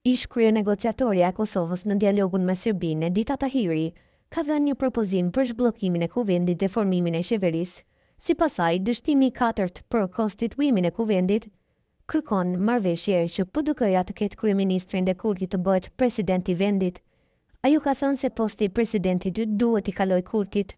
Ish krye negociatorja e Kosovës në dialogun me Serbinë, Edita Tahiri, ka dhënë një propozim për zhbllokimin e kuvendit dhe formimin e qeverisë. Sipas saj, dështimi i katërt për konstituimin e kuvendit kërkon marrëveshje që PDK-ja të ketë kryeministrin dhe Kurti të bëhet president i vendit. Ajo ka thënë se posti i presidentit duhet i kalojë Kurtit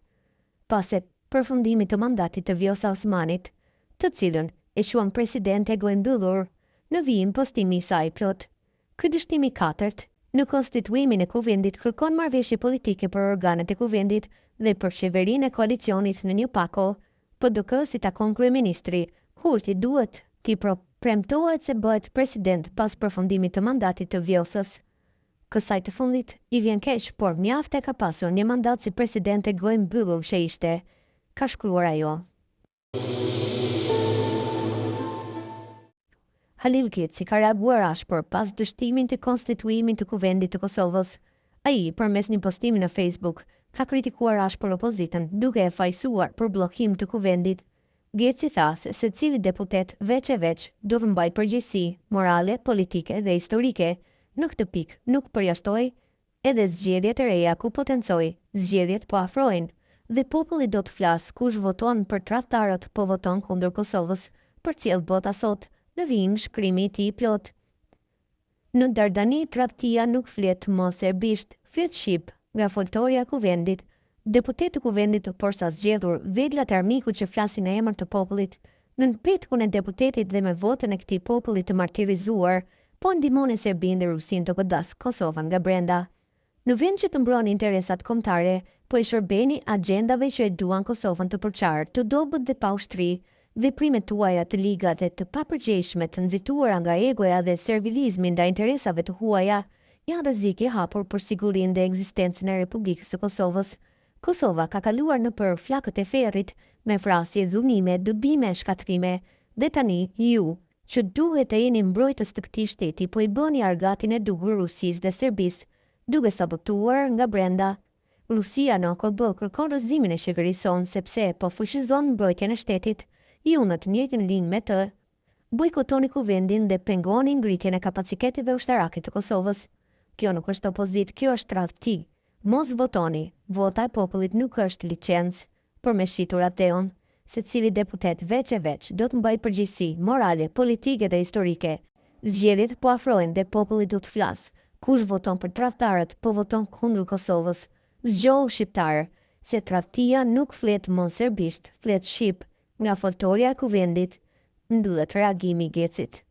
pas përfundimit të mandatit të Vjosa Osmanit, të cilën e quan presidente mbyllur në vijim postimi i saj plot. Ky dështim i katërt në konstituimin e kuvendit kërkon marrëveshje politike për organet e kuvendit dhe për qeverinë e koalicionit në një pako. PDK si takon kryeministri, Kurti duhet t'i premtohet se bëhet president pas përfundimit të mandatit të Vjosës. Kësaj të fundit i vjen keq, por mjaft e ka pasur një mandat si presidente mbyllur që ishte, ka shkruar ajo. Halil Kitsi ka reaguar ashpër pas dështimin të konstituimit të kuvendit të Kosovës. Ai, përmes një postimi në Facebook, ka kritikuar ashpër opozitën, duke e fajsuar për bllokim të kuvendit. Getsi tha se secili deputet veç e veç do të mbajë përgjegjësi morale, politike dhe historike. Në këtë pikë nuk përjashtoi edhe zgjedhjet e reja ku potencoi zgjedhjet po afrojnë dhe populli do të flasë kush voton për tradhtarët po voton kundër Kosovës, përcjell bota sot në vijim shkrimi i tij plot. Në Dardani tradhtia nuk flet më serbisht, flet shqip, nga foltorja e kuvendit. Deputetë të kuvendit por sa zgjedhur Vedla Tarmiku që flasin në emër të popullit, në petkun e deputetit dhe me votën e këtij populli të martirizuar, po ndihmonin Serbinë dhe Rusinë të godas Kosovën nga brenda. Në vend që të mbronin interesat kombëtare, po i shërbeni agjendave që e duan Kosovën të përçarë, të dobët dhe pa ushtri, veprimet tuaja të liga dhe të papërgjegjshme të nxituara nga egoja dhe servilizmi ndaj interesave të huaja, janë rrezik i hapur për sigurinë dhe ekzistencën e Republikës së Kosovës. Kosova ka kaluar nëpër flakët e ferrit me vrasje, dhunime, dëbime, shkatrime, dhe tani ju që duhet të jeni mbrojtës të këtij shteti, po i bëni argatin e duhur Rusisë dhe Serbisë, duke sabotuar nga brenda. Rusia në OKB kërkon rrëzimin e qeverisë sonë sepse po fuqizon mbrojtjen e shtetit. Ju në të njëjtën linjë me të, bojkotoni kuvendin dhe pengoni ngritjen e kapacitetive ushtarake të Kosovës. Kjo nuk është opozit, kjo është tradhti. Mos votoni, vota e popullit nuk është licencë për me shitur ateon. Secili deputet veç e veç do të mbajë përgjegjësi morale, politike dhe historike. Zgjedhjet po afrohen dhe populli do të flasë. Kush voton për tradhtarët, po voton kundër Kosovës. Zgjohu shqiptar, se tradhtia nuk flet më serbisht, flet shqip. Nga foltorja e kuvendit, mbyllet reagimi i Getsit.